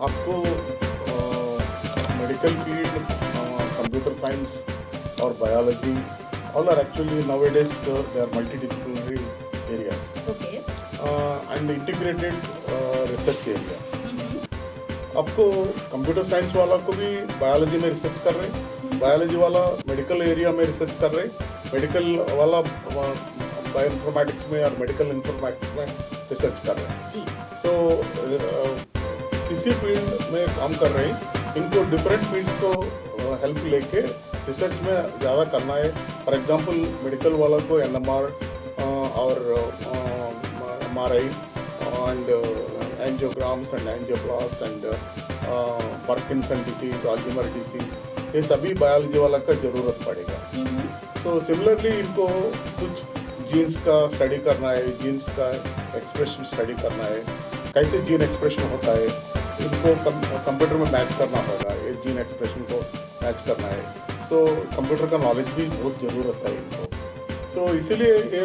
आपको medical field, computer science और biology, all are actually nowadays they are multidisciplinary areas Okay. and integrated research area. Mhm. आपको computer science वाला को भी biology में research कर रहे हैं, बायोलॉजी वाला मेडिकल एरिया में रिसर्च कर रहे हैं, मेडिकल वाला बायो इन्फॉर्मेटिक्स में और मेडिकल इन्फॉर्मेटिक्स में रिसर्च कर रहे हैं. जी. सो किसी फील्ड में काम कर रहे हैं, इनको डिफरेंट फील्ड्स को हेल्प लेके रिसर्च में ज़्यादा करना है. फॉर एग्जांपल मेडिकल वाला को एनएमआर और MRI and angiograms and angioplast and Parkinson disease, Alzheimer disease, ये सभी बायोलॉजी वाला का ज़रूरत पड़ेगा. सो सिमिलरली इनको कुछ जीन्स का स्टडी करना है, जीन्स का एक्सप्रेशन स्टडी करना है, कैसे जीन एक्सप्रेशन होता है, इनको कंप्यूटर में मैच करना होगा, ये जीन एक्सप्रेशन को मैच करना है. सो कंप्यूटर का नॉलेज भी बहुत ज़रूरत है इनको. सो इसीलिए ये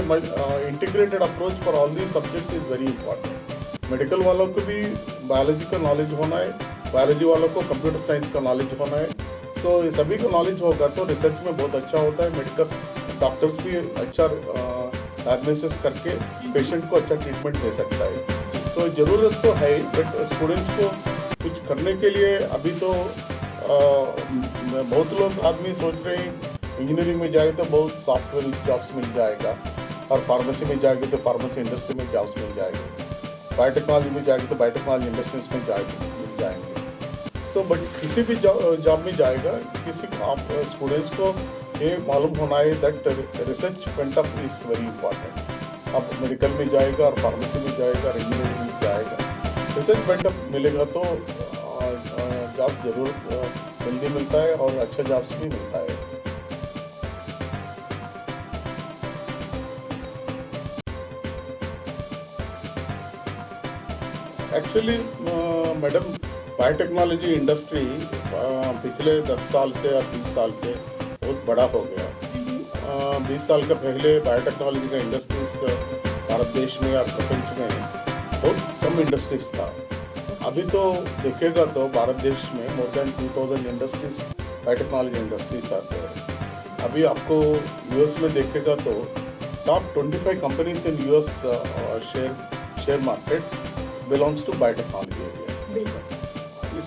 integrated approach for all these subjects is very important. Medical वालों को भी बायोलॉजी का नॉलेज होना है, बायोलॉजी वालों को कंप्यूटर साइंस का नॉलेज होना है. सो ये सभी का नॉलेज होगा तो रिसर्च में बहुत अच्छा होता है. मेडिकल डॉक्टर्स भी अच्छा डायग्नोसिस करके पेशेंट को अच्छा ट्रीटमेंट दे सकता है. तो ज़रूरत तो है, बट स्टूडेंट्स को कुछ करने के लिए अभी तो बहुत लोग आदमी सोच रहे हैं इंजीनियरिंग में जाए तो बहुत सॉफ्टवेयर जॉब्स मिल जाएगा, और फार्मेसी में जाएंगे तो फार्मेसी इंडस्ट्री में जॉब्स मिल जाएंगे, बायोटेक्नोलॉजी में जाएंगे तो बायोटेक्नोलॉजी इंडस्ट्रीज में मिल जाएंगे. तो बट किसी भी जॉब में जाएगा, किसी आप स्टूडेंट्स को ये मालूम होना है that research point of is very important. आप मेडिकल में जाएगा और फार्मेसी में जाएगा और इंजीनियरिंग में जाएगा, रिसर्च पॉइंट ऑफ मिलेगा तो जॉब जरूर जल्दी मिलता है और अच्छा जॉब्स भी मिलता है. एक्चुअली मैडम, बायोटेक्नोलॉजी इंडस्ट्री पिछले 10 साल से या 20 साल से बहुत बड़ा हो गया. 20 साल का पहले बायोटेक्नोलॉजी का इंडस्ट्रीज भारत देश में और प्रपंच में बहुत कम इंडस्ट्रीज था. अभी तो देखेगा तो भारत देश में more than 2000 industries, biotechnology industries आते हैं. अभी आपको यूएस में देखेगा तो top 25 companies in US share market belongs to biotechnology area.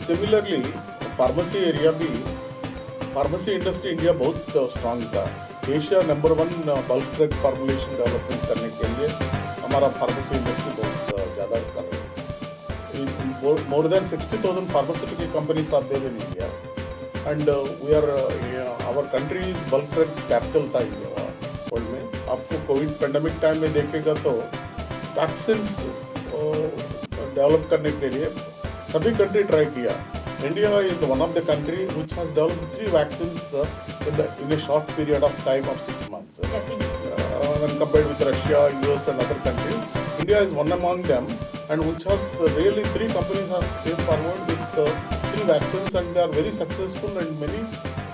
Similarly pharmacy area भी, फार्मेसी इंडस्ट्री इंडिया बहुत स्ट्रांग था. Asia number 1 bulk drug formulation development करने के लिए हमारा फार्मेसी इंडस्ट्री बहुत ज़्यादा कर रही है. More than 60,000 pharmaceutical companies are there in India, and we are our country is bulk drug capital था इंडिया वर्ल्ड में. आपको कोविड पेंडेमिक टाइम में देखेगा तो वैक्सीन्स डेवलप करने के लिए सभी कंट्री ट्राई किया. India is one of the country which has developed 3 vaccines in a short period of time of 6 months. When compared with Russia, US and other countries, India is one among them, and which has really 3 companies have came forward with 3 vaccines, and they are very successful, and many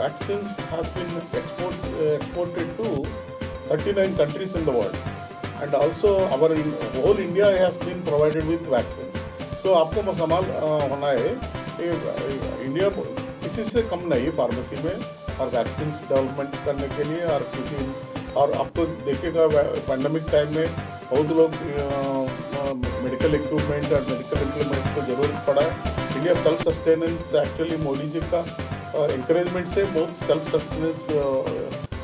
vaccines has been exported to 39 countries in the world, and also our whole India has been provided with vaccines. So आपको संभाल होना है. India किसी से कम नहीं pharmacy में और vaccine development करने के लिए, और आपको देखेगा पैंडेमिक टाइम में बहुत लोग मेडिकल इक्विपमेंट और मेडिकल इम्प्लीमेंट्स को जरूरत पड़ा है. India self sustenance, actually Modi ji का इंकरेजमेंट से बहुत सेल्फ सस्टेनेंस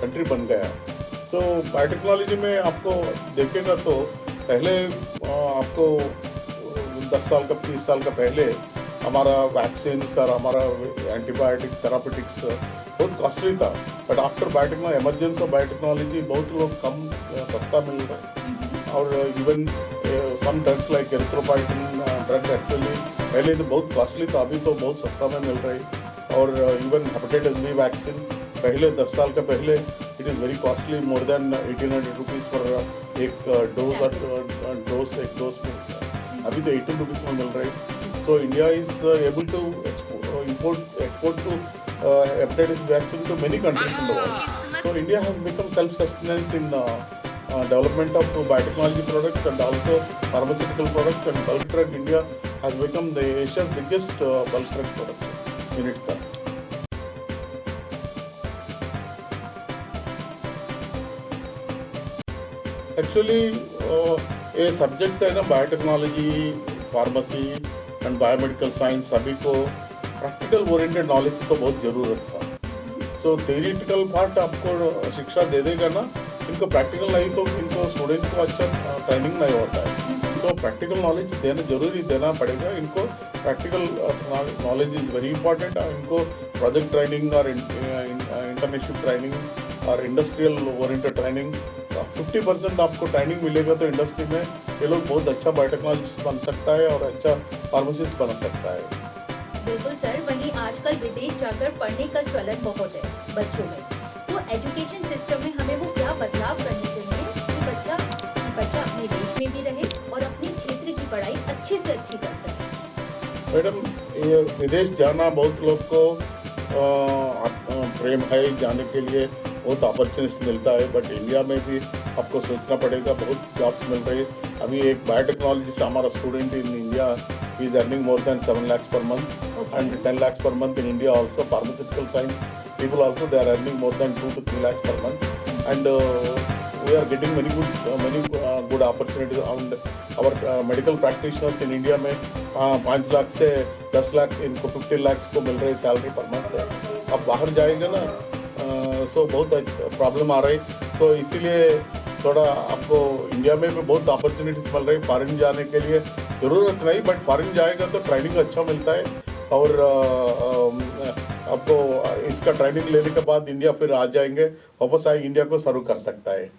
कंट्री बन गया. सो बायोटेक्नोलॉजी में आपको देखेगा तो पहले आपको 10 साल का 30 साल का पहले हमारा वैक्सीन और हमारा एंटीबायोटिक थेरापेटिक्स बहुत कॉस्टली था. But after biotechnology, emergence of biotechnology, बहुत लोग कम सस्ता मिल रहा है. और even some drugs like erythropoietin drug actually पहले तो बहुत कॉस्टली था, अभी तो बहुत सस्ता में मिल रहा है. और इवन हेपेटाइटिस बी वैक्सीन पहले 10 साल का पहले it is very costly, more than 1800 rupees for एक डोज एक डोज में. अभी तो 18 रुपीज़ में मिल रहा है. So India is able to export to hepatitis vaccine to many countries in the world. So India has become self-sustenance in development of biotechnology products and also pharmaceutical products and bulk drug. India has become the Asia's biggest bulk truck production unit था. Actually ये subjects है ना, biotechnology, pharmacy and biomedical science, सभी को practical oriented knowledge तो बहुत ज़रूरत था. सो थ्योरेटिकल पार्ट आपको शिक्षा दे देगा ना, इनको प्रैक्टिकल नहीं तो इनको स्टूडेंट को अच्छा ट्रेनिंग नहीं होता है. तो प्रैक्टिकल नॉलेज देना पड़ेगा इनको. Practical knowledge is very important. इनको प्रोजेक्ट ट्रेनिंग और इंटर्नशिप ट्रेनिंग और इंडस्ट्रियल ओरिएंटेड ट्रेनिंग, 50% आपको ट्रेनिंग मिलेगा तो इंडस्ट्री में ये लोग बहुत अच्छा बायोटेक्नोलॉजिस्ट बन सकता है और अच्छा फार्मासिस्ट बन सकता है. बिल्कुल सर, वहीं आजकल विदेश जाकर पढ़ने का चलन बहुत है बच्चों में. तो एजुकेशन सिस्टम में हमें वो क्या बदलाव करने चाहिए कि बच्चा अपने देश में भी रहे और अपने क्षेत्र की पढ़ाई अच्छे से अच्छी कर सके. मैडम, ये विदेश जाना बहुत लोग को प्रेम है जाने के लिए, बहुत अपॉर्चुनिटी मिलता है. बट इंडिया में भी आपको सोचना पड़ेगा, बहुत जॉब्स मिल रही है. अभी एक बायोटेक्नोलॉजिस्ट हमारा student in India is earning more than 7 lakhs per month, and 10 lakhs per month in India also. Pharmaceutical science people also, they are earning more than 2 to 3 lakhs per month, and we are getting many good opportunities. And our medical practitioners in India में 5 लाख से 10 लाख, इनको 15 lakhs को मिल रही salary per month. अब बाहर जाएगा ना, सो बहुत प्रॉब्लम आ रही. तो इसीलिए थोड़ा आपको इंडिया में भी बहुत अपॉर्चुनिटीज मिल रही. फॉरेन जाने के लिए ज़रूरत नहीं, बट फॉरेन जाएगा तो ट्रेनिंग अच्छा मिलता है. और आपको इसका ट्रेनिंग लेने के बाद इंडिया फिर आ जाएंगे, वापस आए इंडिया को सर्व कर सकता है.